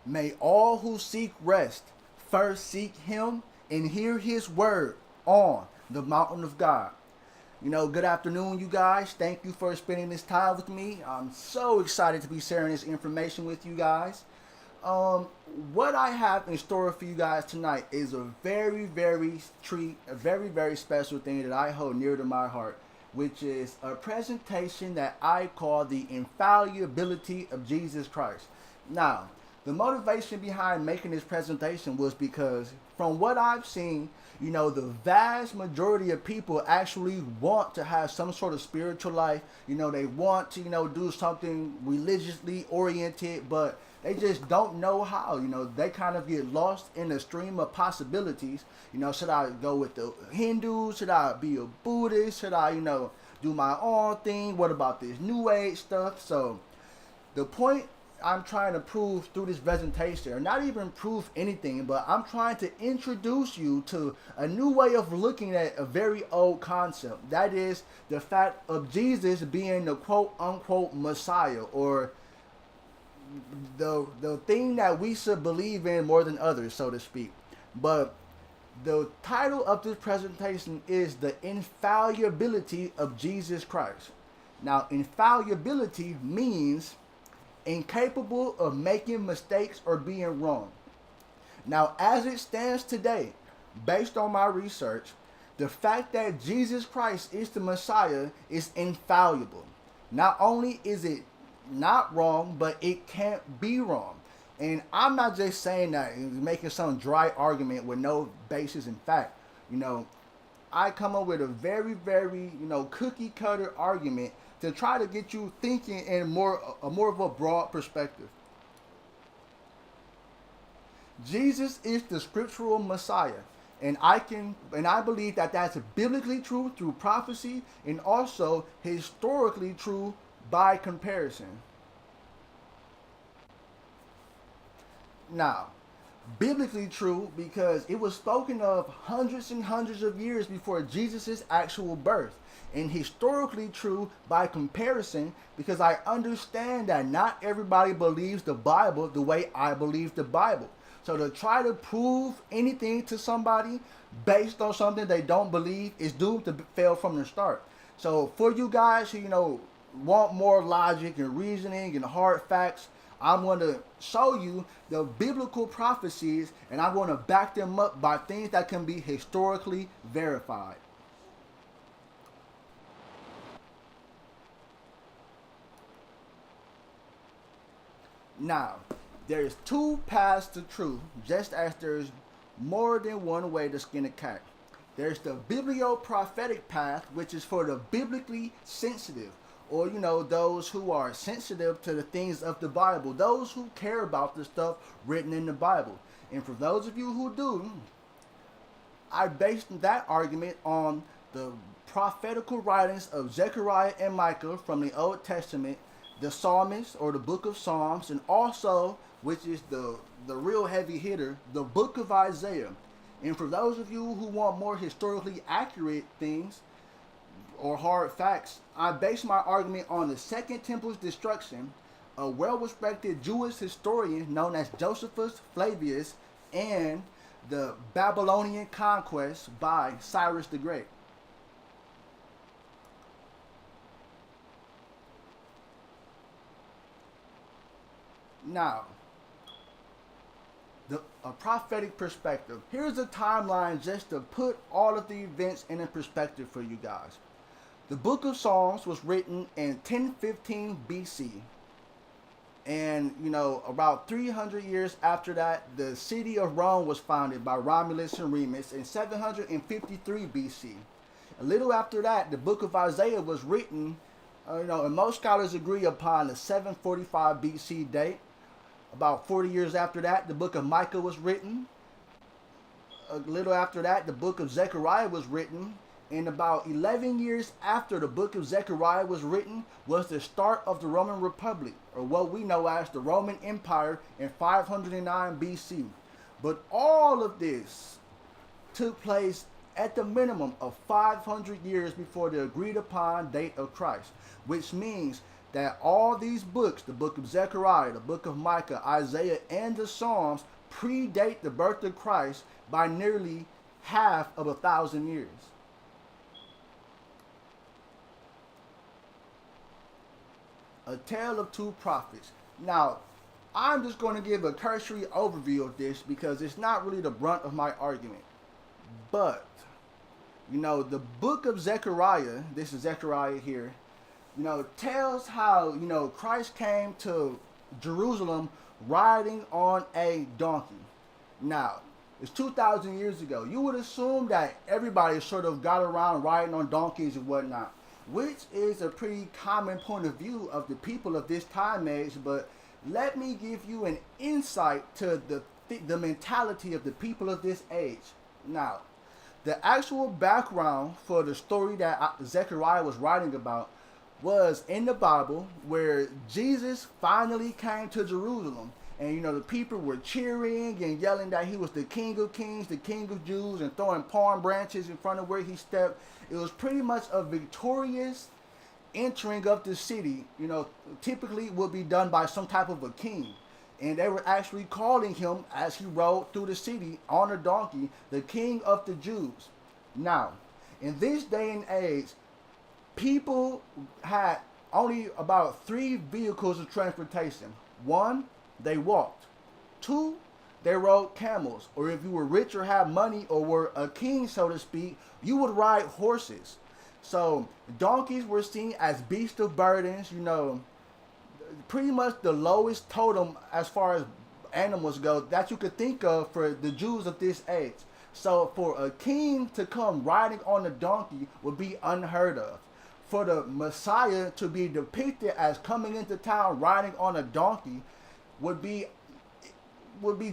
May all who seek rest first seek him and hear his word on the mountain of God. Good afternoon, you guys. Thank you for spending this time with me. I'm so excited to be sharing this information with you guys. Um, what I have in store for you guys tonight is a very special thing that I hold near to my heart, which is a presentation that I call the infallibility of Jesus Christ. Now, the motivation behind making this presentation was because from what I've seen, the vast majority of people actually want to have some sort of spiritual life. They want to, do something religiously oriented, but they just don't know how. They kind of get lost in the stream of possibilities. Should I go with the Hindus? Should I be a Buddhist? Should I, do my own thing? What about this New Age stuff? So the point I'm trying to prove through this presentation, or not even prove anything, but I'm trying to introduce you to a new way of looking at a very old concept. That is the fact of Jesus being the quote unquote Messiah, or the thing that we should believe in more than others, so to speak. But the title of this presentation is the infallibility of Jesus Christ. Now, infallibility means incapable of making mistakes or being wrong. Now, as it stands today, based on my research, the fact that Jesus Christ is the Messiah is infallible. Not only is it not wrong, but it can't be wrong. And I'm not just saying that and making some dry argument with no basis in fact. I come up with a very, cookie cutter argument to try to get you thinking in more of a broad perspective. Jesus is the scriptural Messiah, and I believe that that's biblically true through prophecy and also historically true by comparison. Now, biblically true because it was spoken of hundreds and hundreds of years before Jesus' actual birth, and historically true by comparison because I understand that not everybody believes the Bible the way I believe the Bible. So to try to prove anything to somebody based on something they don't believe is doomed to fail from the start. So for you guys who want more logic and reasoning and hard facts, I'm going to show you the biblical prophecies, and I'm going to back them up by things that can be historically verified. Now, there's two paths to truth, just as there's more than one way to skin a cat. There's the biblio-prophetic path, which is for the biblically sensitive, or those who are sensitive to the things of the Bible, those who care about the stuff written in the Bible. And for those of you who do, I based that argument on the prophetical writings of Zechariah and Micah from the Old Testament, the psalmist or the book of Psalms, and also, which is the real heavy hitter, the book of Isaiah. And for those of you who want more historically accurate things or hard facts, I base my argument on the Second Temple's destruction, a well-respected Jewish historian known as Josephus Flavius, and the Babylonian conquest by Cyrus the Great. Now, a prophetic perspective. Here's a timeline just to put all of the events in a perspective for you guys. The book of Psalms was written in 1015 BC. And, about 300 years after that, the city of Rome was founded by Romulus and Remus in 753 BC. A little after that, the book of Isaiah was written, and most scholars agree upon the 745 BC date. About 40 years after that, the book of Micah was written. A little after that, the book of Zechariah was written. And about 11 years after the book of Zechariah was written was the start of the Roman Republic, or what we know as the Roman Empire, in 509 BC. But all of this took place at the minimum of 500 years before the agreed upon date of Christ, which means that all these books, the book of Zechariah, the book of Micah, Isaiah, and the Psalms, predate the birth of Christ by nearly half of 1,000 years. A tale of two prophets. Now, I'm just going to give a cursory overview of this because it's not really the brunt of my argument. But, the book of Zechariah, this is Zechariah here, tells how, Christ came to Jerusalem riding on a donkey. Now, it's 2,000 years ago. You would assume that everybody sort of got around riding on donkeys and whatnot, which is a pretty common point of view of the people of this time age, but let me give you an insight to the mentality of the people of this age. Now, the actual background for the story that Zechariah was writing about was in the Bible, where Jesus finally came to Jerusalem. And, the people were cheering and yelling that he was the King of Kings, the King of Jews, and throwing palm branches in front of where he stepped. It was pretty much a victorious entering of the city, typically would be done by some type of a king. And they were actually calling him, as he rode through the city on a donkey, the King of the Jews. Now, in this day and age, people had only about 3 vehicles of transportation. 1, they walked. 2, they rode camels. Or if you were rich or had money or were a king, so to speak, you would ride horses. So donkeys were seen as beasts of burdens, pretty much the lowest totem as far as animals go that you could think of for the Jews of this age. So for a king to come riding on a donkey would be unheard of. For the Messiah to be depicted as coming into town riding on a donkey would be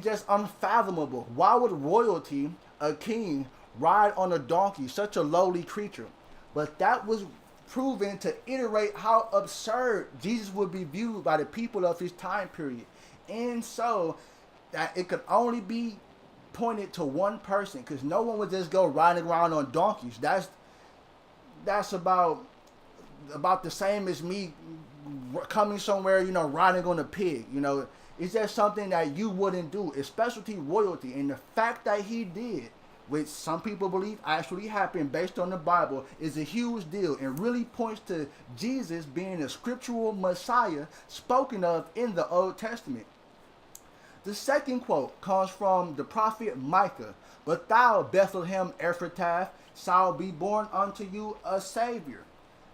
just unfathomable. Why would royalty, a king, ride on a donkey, such a lowly creature? But that was proven to iterate how absurd Jesus would be viewed by the people of his time period. And so that it could only be pointed to one person, because no one would just go riding around on donkeys. That's about the same as me coming somewhere, riding on a pig. It's just something that you wouldn't do, especially royalty. And the fact that he did, which some people believe actually happened based on the Bible, is a huge deal and really points to Jesus being a scriptural Messiah spoken of in the Old Testament. The second quote comes from the prophet Micah. But thou, Bethlehem Ephratah, shall be born unto you a Savior.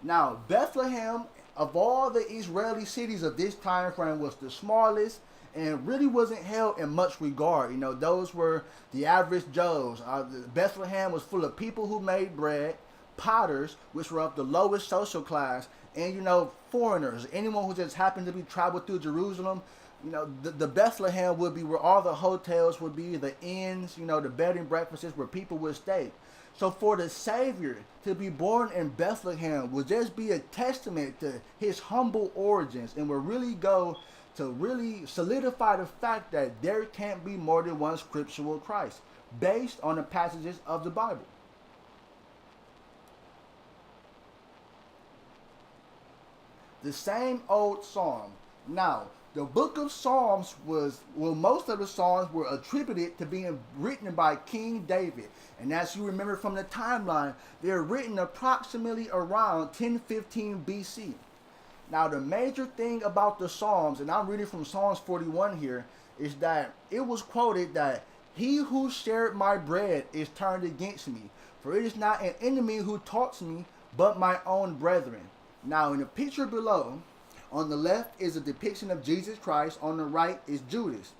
Now, Bethlehem, of all the Israeli cities of this time frame, was the smallest and really wasn't held in much regard. Those were the average Joes. Bethlehem was full of people who made bread, potters, which were of the lowest social class, and, foreigners, anyone who just happened to be traveled through Jerusalem. The Bethlehem would be where all the hotels would be, the inns, the bed and breakfasts where people would stay. So for the Savior to be born in Bethlehem would just be a testament to his humble origins, and would really go to really solidify the fact that there can't be more than one scriptural Christ based on the passages of the Bible. The same old psalm. Now, the book of Psalms most of the Psalms were attributed to being written by King David. And as you remember from the timeline, they're written approximately around 1015 BC. Now, the major thing about the Psalms, and I'm reading from Psalms 41 here, is that it was quoted that he who shared my bread is turned against me. For it is not an enemy who taunts me, but my own brethren. Now, in the picture below, on the left is a depiction of Jesus Christ. On the right is Judas.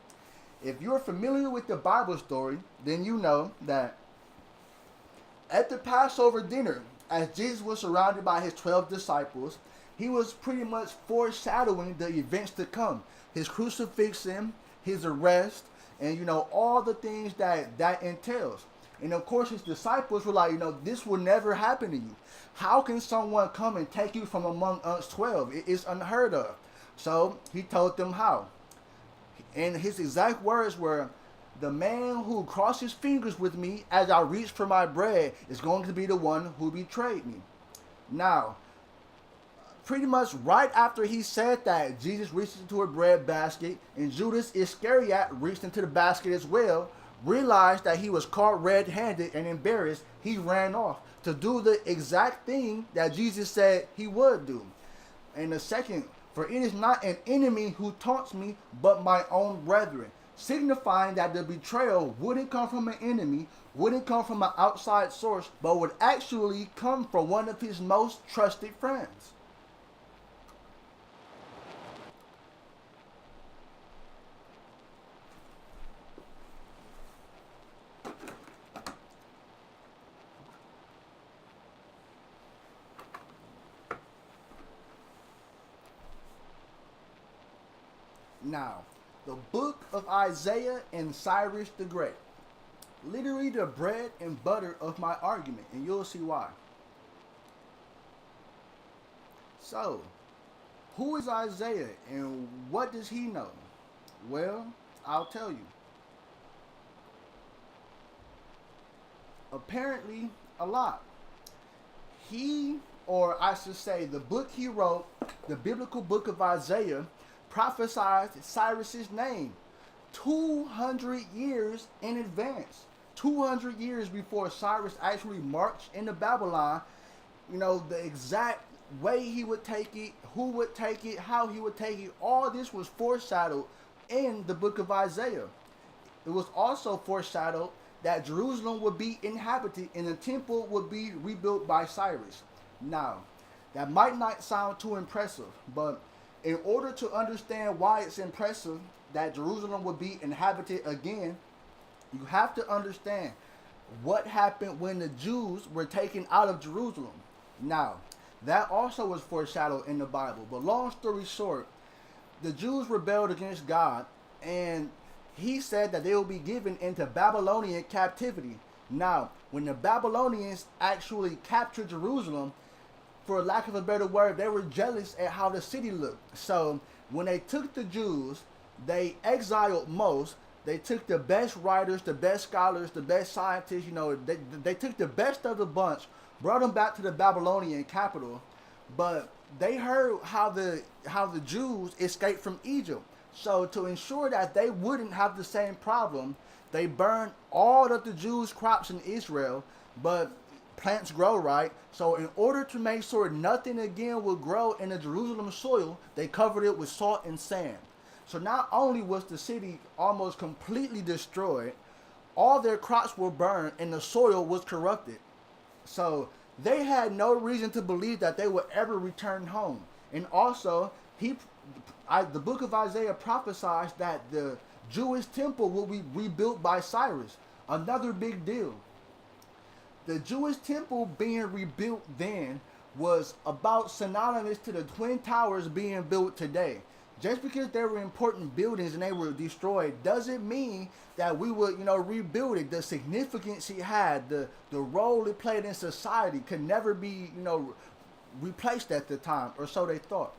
If you're familiar with the Bible story, then you know that at the Passover dinner, as Jesus was surrounded by his 12 disciples, he was pretty much foreshadowing the events to come. His crucifixion, his arrest, and, all the things that entails. And of course, his disciples were like, this will never happen to you. How can someone come and take you from among us 12? It is unheard of. So he told them how. And his exact words were, the man who crossed his fingers with me as I reached for my bread is going to be the one who betrayed me. Now, pretty much right after he said that, Jesus reached into a bread basket, and Judas Iscariot reached into the basket as well, realized that he was caught red-handed and embarrassed. He ran off to do the exact thing that Jesus said he would do. And the second, for it is not an enemy who taunts me, but my own brethren, signifying that the betrayal wouldn't come from an enemy, wouldn't come from an outside source, but would actually come from one of his most trusted friends. Now, the book of Isaiah and Cyrus the Great. Literally the bread and butter of my argument, and you'll see why. So, who is Isaiah and what does he know? Well, I'll tell you. Apparently, a lot. He, or I should say, the book he wrote, the biblical book of Isaiah, prophesied Cyrus's name 200 years in advance. 200 years before Cyrus actually marched into Babylon. You know, the exact way he would take it, who would take it, how he would take it, all this was foreshadowed in the book of Isaiah. It was also foreshadowed that Jerusalem would be inhabited and the temple would be rebuilt by Cyrus. Now, that might not sound too impressive, but in order to understand why it's impressive that Jerusalem would be inhabited again, you have to understand what happened when the Jews were taken out of Jerusalem. Now, that also was foreshadowed in the Bible. But long story short, the Jews rebelled against God, and he said that they will be given into Babylonian captivity. Now, when the Babylonians actually captured Jerusalem, for lack of a better word, they were jealous at how the city looked. So when they took the Jews, they exiled most. They took the best writers, the best scholars, the best scientists. You know, they took the best of the bunch, brought them back to the Babylonian capital. But they heard how the Jews escaped from Egypt. So to ensure that they wouldn't have the same problem, they burned all of the Jews' crops in Israel. But plants grow, right? So in order to make sure nothing again would grow in the Jerusalem soil, they covered it with salt and sand. So not only was the city almost completely destroyed, all their crops were burned and the soil was corrupted. So they had no reason to believe that they would ever return home. And also, the book of Isaiah prophesies that the Jewish temple will be rebuilt by Cyrus. Another big deal. The Jewish temple being rebuilt then was about synonymous to the Twin Towers being built today. Just because they were important buildings and they were destroyed doesn't mean that we would, rebuild it. The significance it had, the role it played in society could never be, replaced at the time, or so they thought.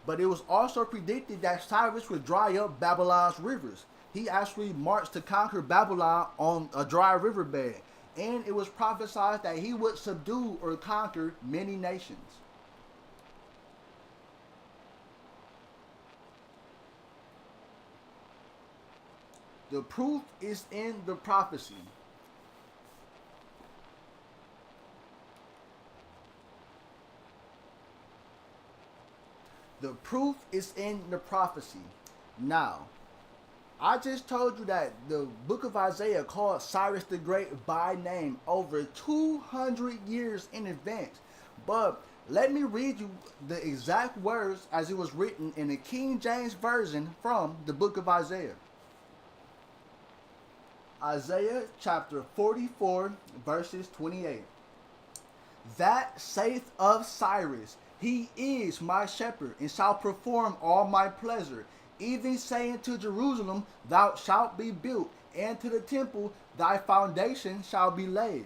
But it was also predicted that Cyrus would dry up Babylon's rivers. He actually marched to conquer Babylon on a dry riverbed. And it was prophesied that he would subdue or conquer many nations. The proof is in the prophecy. The proof is in the prophecy. Now, I just told you that the book of Isaiah called Cyrus the Great by name over 200 years in advance. But let me read you the exact words as it was written in the King James Version from the book of Isaiah. Isaiah chapter 44 verses 28. That saith of Cyrus, he is my shepherd, and shall perform all my pleasure. Even saying to Jerusalem, thou shalt be built, and to the temple, thy foundation shall be laid.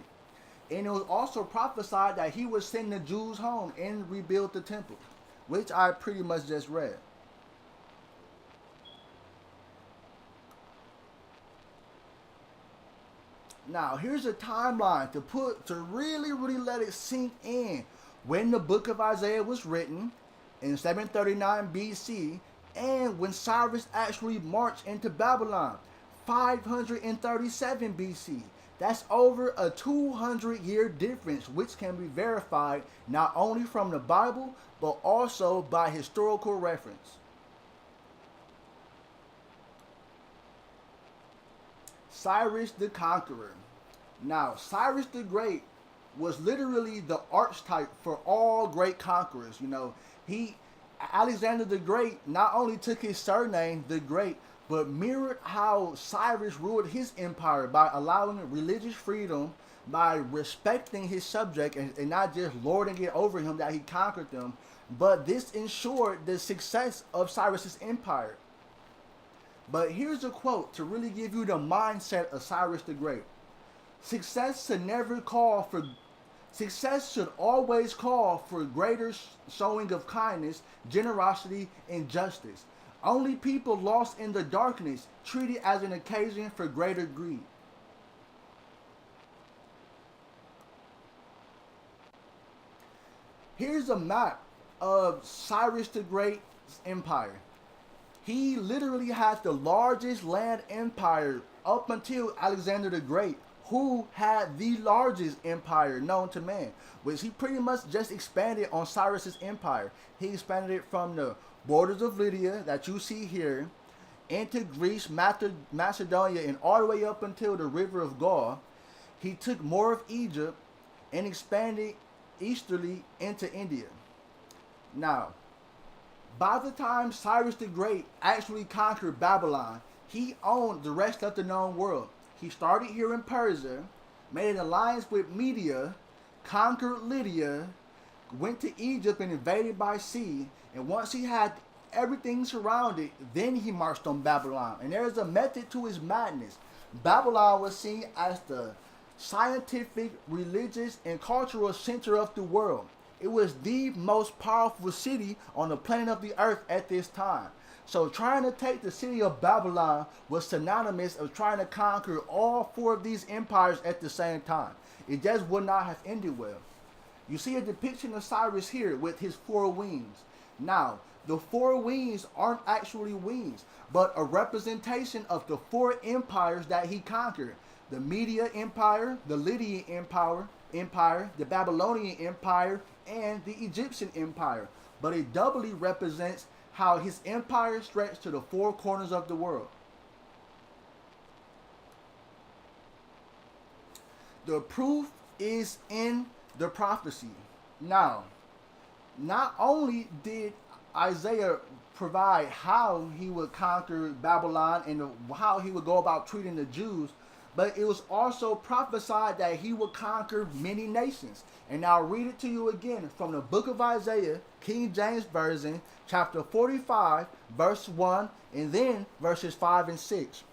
And it was also prophesied that he would send the Jews home and rebuild the temple, which I pretty much just read. Now, here's a timeline to really let it sink in when the book of Isaiah was written in 739 BC, and when Cyrus actually marched into Babylon, 537 BC. That's over a 200-year difference, which can be verified not only from the Bible, but also by historical reference. Cyrus the Conqueror. Now, Cyrus the Great was literally the archetype for all great conquerors. Alexander the Great not only took his surname, the Great, but mirrored how Cyrus ruled his empire by allowing religious freedom, by respecting his subject and not just lording it over him that he conquered them. But this ensured the success of Cyrus's empire. But here's a quote to really give you the mindset of Cyrus the Great. Success should always call for greater showing of kindness, generosity, and justice. Only people lost in the darkness treat it as an occasion for greater greed. Here's a map of Cyrus the Great's empire. He literally had the largest land empire up until Alexander the Great, who had the largest empire known to man, which he pretty much just expanded on Cyrus's empire. He expanded it from the borders of Lydia that you see here into Greece, Macedonia, and all the way up until the river of Gaul. He took more of Egypt and expanded easterly into India. Now, by the time Cyrus the Great actually conquered Babylon, he owned the rest of the known world. He started here in Persia, made an alliance with Media, conquered Lydia, went to Egypt and invaded by sea, and once he had everything surrounded, then he marched on Babylon. And there's a method to his madness. Babylon was seen as the scientific, religious, and cultural center of the world. It was the most powerful city on the planet of the earth at this time. So trying to take the city of Babylon was synonymous of trying to conquer all four of these empires at the same time. It just would not have ended well. You see a depiction of Cyrus here with his four wings. Now, the four wings aren't actually wings, but a representation of the four empires that he conquered. The Media Empire, the Lydian Empire, the Babylonian Empire, and the Egyptian Empire. But it doubly represents how his empire stretched to the four corners of the world. The proof is in the prophecy. Now, not only did Isaiah provide how he would conquer Babylon and how he would go about treating the Jews, but it was also prophesied that he would conquer many nations. And I'll read it to you again from the book of Isaiah, King James Version, chapter 45, verse 1, and then verses 5 and 6.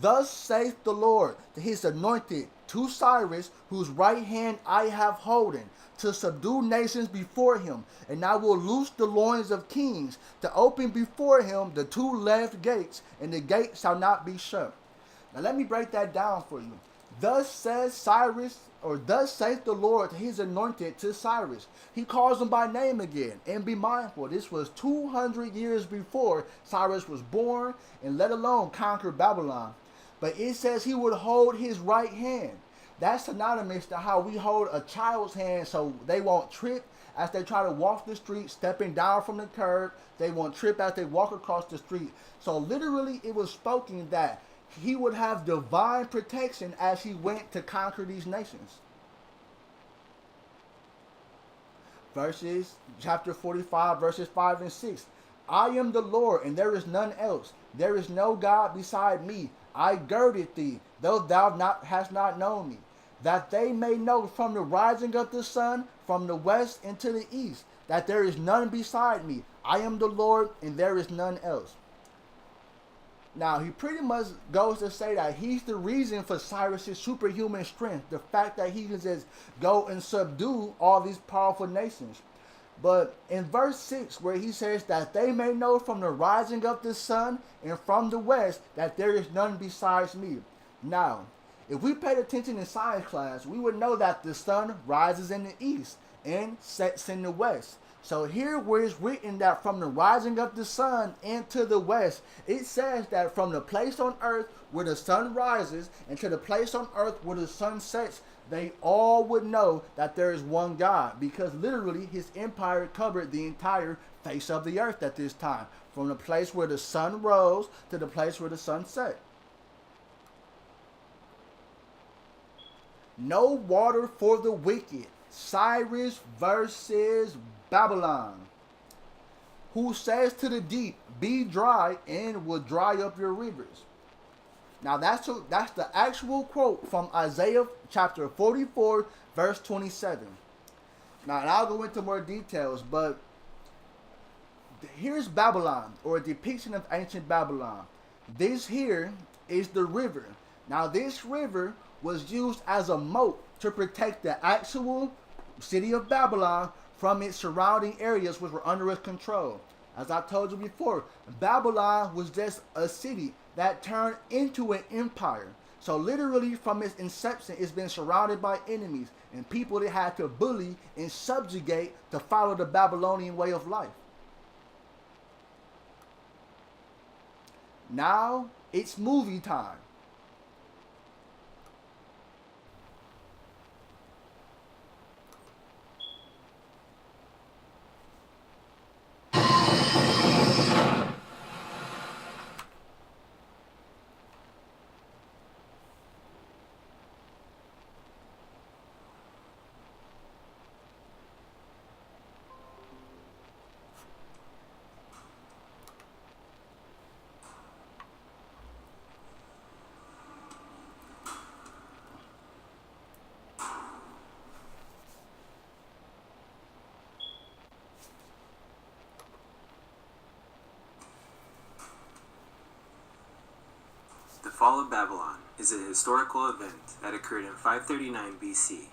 Thus saith the Lord to his anointed, to Cyrus, whose right hand I have holden, to subdue nations before him, and I will loose the loins of kings, to open before him the two left gates, and the gate shall not be shut. Now let me break that down for you. Thus says Cyrus, or thus saith the Lord to his anointed, to Cyrus. He calls him by name again. And be mindful, this was 200 years before Cyrus was born, and let alone conquer Babylon. But it says he would hold his right hand. That's synonymous to how we hold a child's hand so they won't trip as they try to walk the street, stepping down from the curb. They won't trip as they walk across the street. So literally it was spoken that he would have divine protection as he went to conquer these nations. Chapter 45, verses 5 and 6. I am the Lord, and there is none else. There is no God beside me. I girded thee, though thou hast not known me, that they may know from the rising of the sun, from the west into the east, that there is none beside me. I am the Lord, and there is none else. Now, he pretty much goes to say that he's the reason for Cyrus's superhuman strength. The fact that he can just go and subdue all these powerful nations. But in verse 6, where he says that they may know from the rising of the sun and from the west that there is none besides me. Now, if we paid attention in science class, we would know that the sun rises in the east and sets in the west. So here where it's written that from the rising of the sun into the west, it says that from the place on earth where the sun rises and to the place on earth where the sun sets, they all would know that there is one God, because literally his empire covered the entire face of the earth at this time, from the place where the sun rose to the place where the sun set. No water for the wicked. Cyrus versus Babylon. Who says to the deep, be dry, and will dry up your rivers. Now that's the actual quote from Isaiah chapter 44, verse 27. Now, and I'll go into more details, but here's Babylon, or a depiction of ancient Babylon. This here is the river. Now, this river was used as a moat to protect the actual city of Babylon from its surrounding areas, which were under its control. As I told you before, Babylon was just a city that turned into an empire. So literally from its inception, it's been surrounded by enemies and people that had to bully and subjugate to follow the Babylonian way of life. Now it's movie time. The fall of Babylon is a historical event that occurred in 539 BC.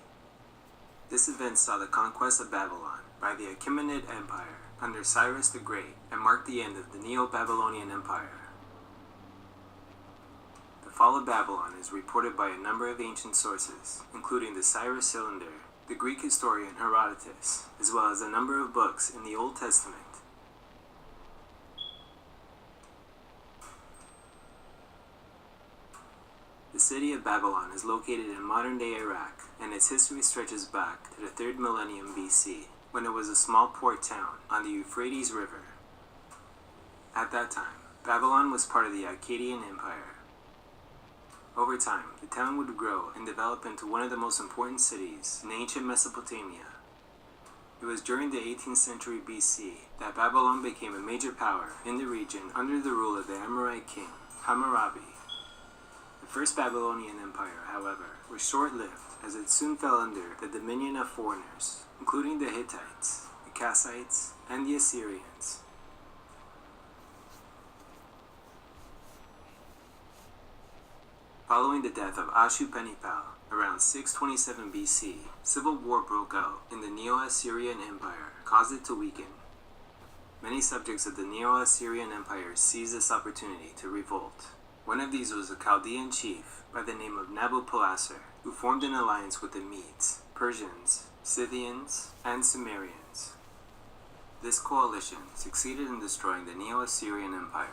This event saw the conquest of Babylon by the Achaemenid Empire under Cyrus the Great and marked the end of the Neo-Babylonian Empire. The fall of Babylon is reported by a number of ancient sources, including the Cyrus Cylinder, the Greek historian Herodotus, as well as a number of books in the Old Testament. The city of Babylon is located in modern-day Iraq, and its history stretches back to the 3rd millennium BC, when it was a small port town on the Euphrates River. At that time, Babylon was part of the Akkadian Empire. Over time, the town would grow and develop into one of the most important cities in ancient Mesopotamia. It was during the 18th century BC that Babylon became a major power in the region under the rule of the Amorite king, Hammurabi. The First Babylonian Empire, however, was short-lived, as it soon fell under the dominion of foreigners, including the Hittites, the Kassites, and the Assyrians. Following the death of Ashurbanipal around 627 BC, civil war broke out in the Neo-Assyrian Empire, caused it to weaken. Many subjects of the Neo-Assyrian Empire seized this opportunity to revolt. One of these was a Chaldean chief by the name of Nabopolassar, who formed an alliance with the Medes, Persians, Scythians, and Sumerians. This coalition succeeded in destroying the Neo-Assyrian Empire.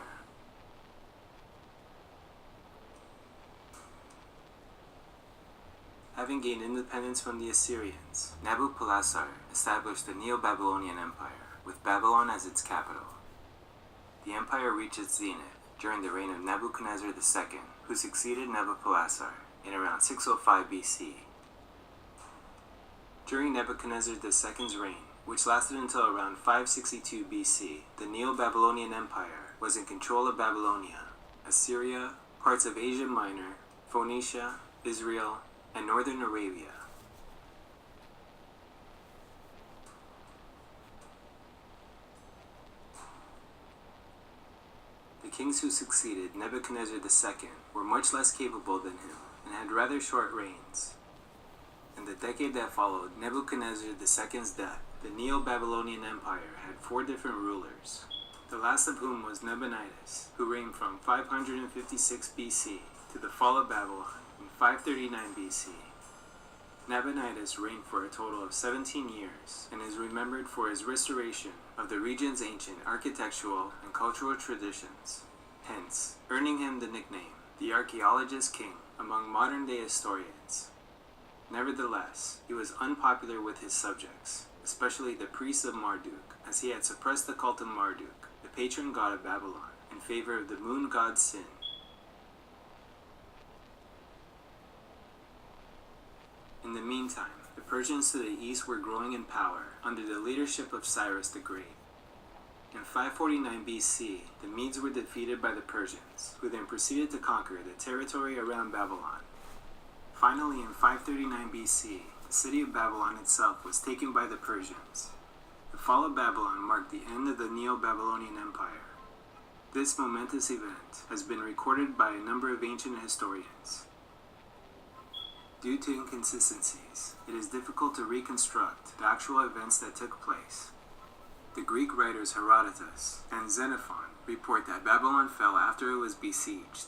Having gained independence from the Assyrians, Nabopolassar established the Neo-Babylonian Empire, with Babylon as its capital. The empire reached its zenith during the reign of Nebuchadnezzar II, who succeeded Nabopolassar in around 605 BC. During Nebuchadnezzar II's reign, which lasted until around 562 BC, the Neo-Babylonian Empire was in control of Babylonia, Assyria, parts of Asia Minor, Phoenicia, Israel, and northern Arabia. The kings who succeeded Nebuchadnezzar II were much less capable than him and had rather short reigns. In the decade that followed Nebuchadnezzar II's death, the Neo-Babylonian Empire had 4 different rulers, the last of whom was Nabonidus, who reigned from 556 BC to the fall of Babylon in 539 BC. Nabonidus reigned for a total of 17 years and is remembered for his restoration of the region's ancient architectural and cultural traditions, hence earning him the nickname the Archaeologist King among modern-day historians. Nevertheless, he was unpopular with his subjects, especially the priests of Marduk, as he had suppressed the cult of Marduk, the patron god of Babylon, in favor of the moon god Sin. In the meantime, the Persians to the east were growing in power under the leadership of Cyrus the Great. In 549 BC, the Medes were defeated by the Persians, who then proceeded to conquer the territory around Babylon. Finally, in 539 BC, the city of Babylon itself was taken by the Persians. The fall of Babylon marked the end of the Neo-Babylonian Empire. This momentous event has been recorded by a number of ancient historians. Due to inconsistencies, it is difficult to reconstruct the actual events that took place. The Greek writers Herodotus and Xenophon report that Babylon fell after it was besieged.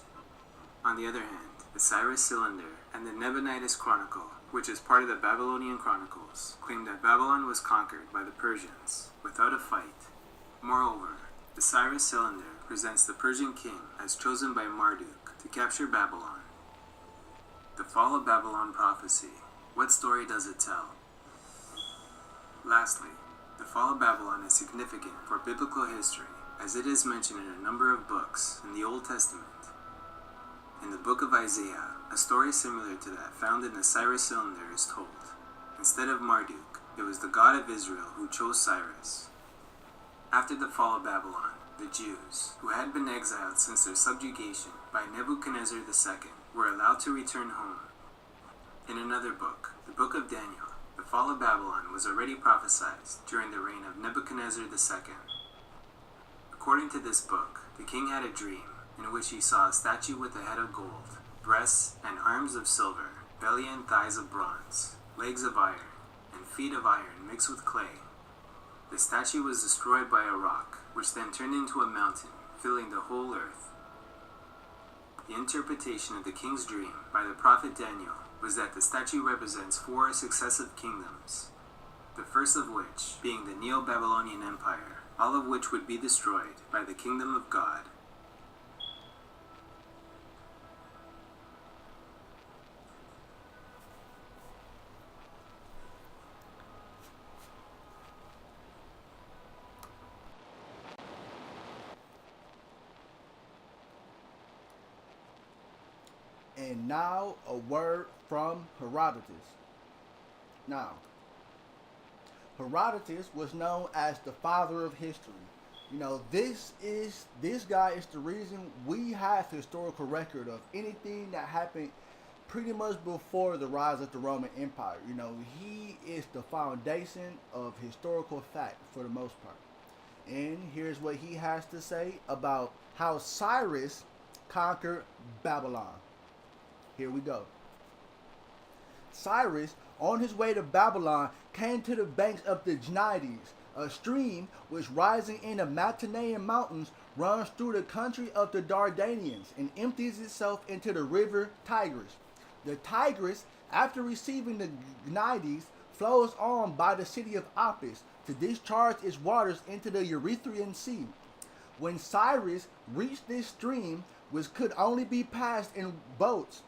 On the other hand, the Cyrus Cylinder and the Nabonidus Chronicle, which is part of the Babylonian Chronicles, claim that Babylon was conquered by the Persians without a fight. Moreover, the Cyrus Cylinder presents the Persian king as chosen by Marduk to capture Babylon. The Fall of Babylon prophecy. What story does it tell? Lastly, the fall of Babylon is significant for biblical history, as it is mentioned in a number of books in the Old Testament. In the book of Isaiah, a story similar to that found in the Cyrus Cylinder is told. Instead of Marduk, it was the God of Israel who chose Cyrus. After the fall of Babylon, the Jews, who had been exiled since their subjugation by Nebuchadnezzar II, were allowed to return home. In another book, the book of Daniel, the fall of Babylon was already prophesied during the reign of Nebuchadnezzar II. According to this book, the king had a dream in which he saw a statue with a head of gold, breasts and arms of silver, belly and thighs of bronze, legs of iron, and feet of iron mixed with clay. The statue was destroyed by a rock, which then turned into a mountain, filling the whole earth. The interpretation of the king's dream by the prophet Daniel was that the statue represents 4 successive kingdoms, the first of which being the Neo-Babylonian Empire, all of which would be destroyed by the kingdom of God. And now a word from Herodotus. Now, Herodotus was known as the father of history. This guy is the reason we have historical record of anything that happened pretty much before the rise of the Roman Empire. He is the foundation of historical fact for the most part. And here's what he has to say about how Cyrus conquered Babylon. Here we go. Cyrus, on his way to Babylon, came to the banks of the Gnides, a stream which, rising in the Mantinean Mountains, runs through the country of the Dardanians and empties itself into the river Tigris. The Tigris, after receiving the Gnides, flows on by the city of Apis to discharge its waters into the Erythraean Sea. When Cyrus reached this stream, which could only be passed in boats,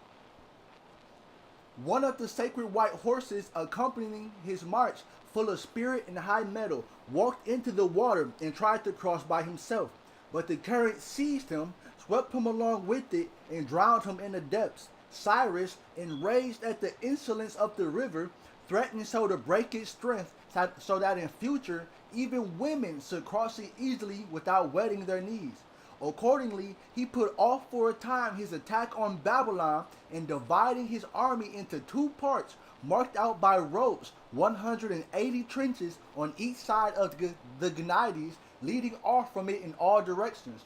one of the sacred white horses accompanying his march, full of spirit and high mettle, walked into the water and tried to cross by himself. But the current seized him, swept him along with it, and drowned him in the depths. Cyrus, enraged at the insolence of the river, threatened so to break its strength, so that in future even women should cross it easily without wetting their knees. Accordingly, he put off for a time his attack on Babylon, and dividing his army into 2 parts, marked out by ropes 180 trenches on each side of the Gnides, leading off from it in all directions.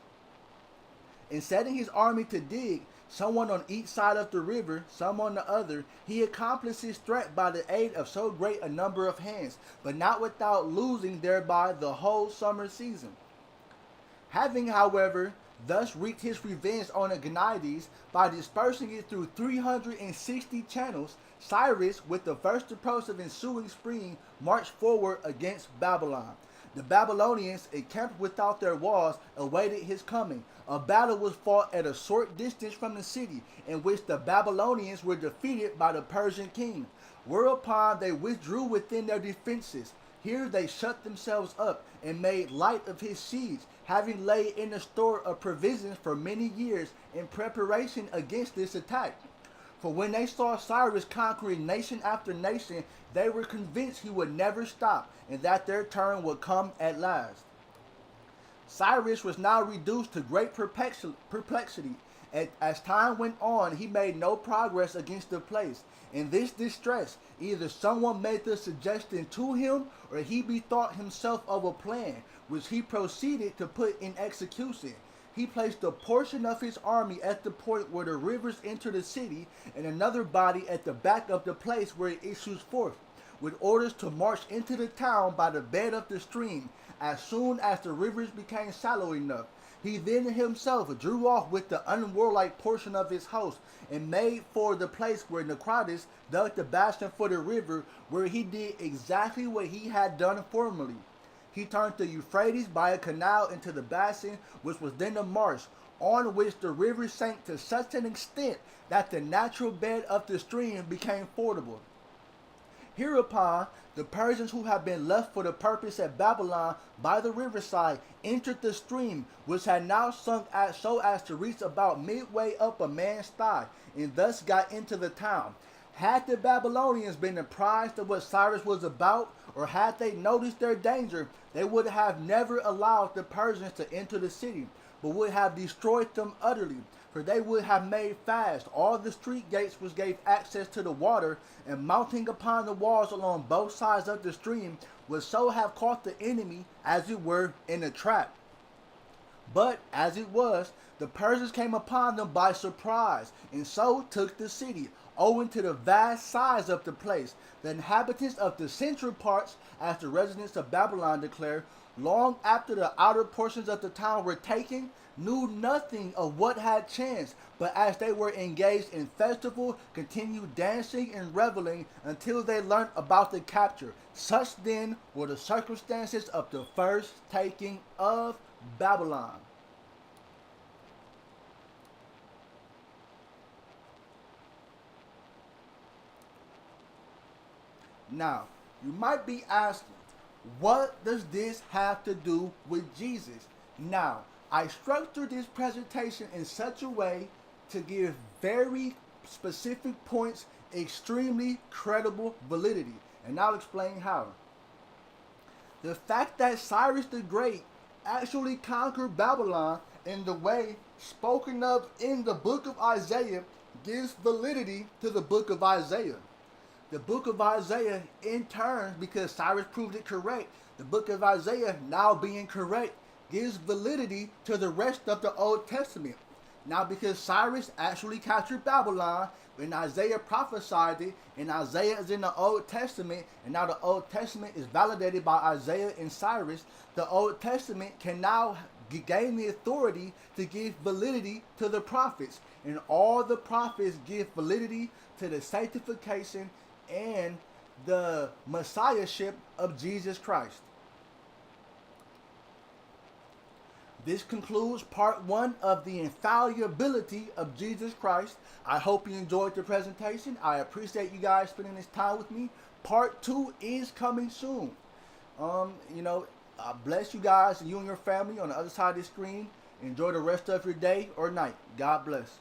In setting his army to dig, someone on each side of the river, some on the other, he accomplished his threat by the aid of so great a number of hands, but not without losing thereby the whole summer season. Having, however, thus wreaked his revenge on the Gannaides by dispersing it through 360 channels. Cyrus, with the first approach of ensuing spring, marched forward against Babylon. The Babylonians, encamped without their walls, awaited his coming. A battle was fought at a short distance from the city, in which the Babylonians were defeated by the Persian king, whereupon they withdrew within their defenses. Here they shut themselves up and made light of his siege, having laid in a store of provisions for many years in preparation against this attack. For when they saw Cyrus conquering nation after nation, they were convinced he would never stop and that their turn would come at last. Cyrus was now reduced to great perplexity. As time went on, he made no progress against the place. In this distress, either someone made the suggestion to him, or he bethought himself of a plan, which he proceeded to put in execution. He placed a portion of his army at the point where the rivers enter the city, and another body at the back of the place where it issues forth, with orders to march into the town by the bed of the stream, as soon as the rivers became shallow enough. He then himself drew off with the unwarlike portion of his host, and made for the place where Naucratis dug the bastion for the river, where he did exactly what he had done formerly. He turned the Euphrates by a canal into the basin, which was then a marsh, on which the river sank to such an extent that the natural bed of the stream became fordable. Hereupon, the Persians who had been left for the purpose at Babylon by the riverside entered the stream, which had now sunk so as to reach about midway up a man's thigh, and thus got into the town. Had the Babylonians been apprised of what Cyrus was about, or had they noticed their danger, they would have never allowed the Persians to enter the city, but would have destroyed them utterly. For they would have made fast all the street gates which gave access to the water, and mounting upon the walls along both sides of the stream, would so have caught the enemy, as it were, in a trap. But, as it was, the Persians came upon them by surprise, and so took the city, owing to the vast size of the place. The inhabitants of the central parts, as the residents of Babylon declare, long after the outer portions of the town were taken, knew nothing of what had chanced, but as they were engaged in festival, continued dancing and reveling until they learnt about the capture. Such then were the circumstances of the first taking of Babylon. Now, you might be asking, what does this have to do with Jesus? Now, I structured this presentation in such a way to give very specific points extremely credible validity, and I'll explain how. The fact that Cyrus the Great actually conquered Babylon in the way spoken of in the book of Isaiah gives validity to the book of Isaiah. The book of Isaiah, in turn, because Cyrus proved it correct, the book of Isaiah, now being correct, gives validity to the rest of the Old Testament. Now, because Cyrus actually captured Babylon, when Isaiah prophesied it, and Isaiah is in the Old Testament, and now the Old Testament is validated by Isaiah and Cyrus, the Old Testament can now gain the authority to give validity to the prophets. And all the prophets give validity to the sanctification and the messiahship of Jesus Christ. This concludes part 1 of the infallibility of Jesus Christ. I hope you enjoyed the presentation. I appreciate you guys spending this time with me. Part 2 is coming soon. Bless you guys and you and your family on the other side of the screen. Enjoy the rest of your day or night. God bless.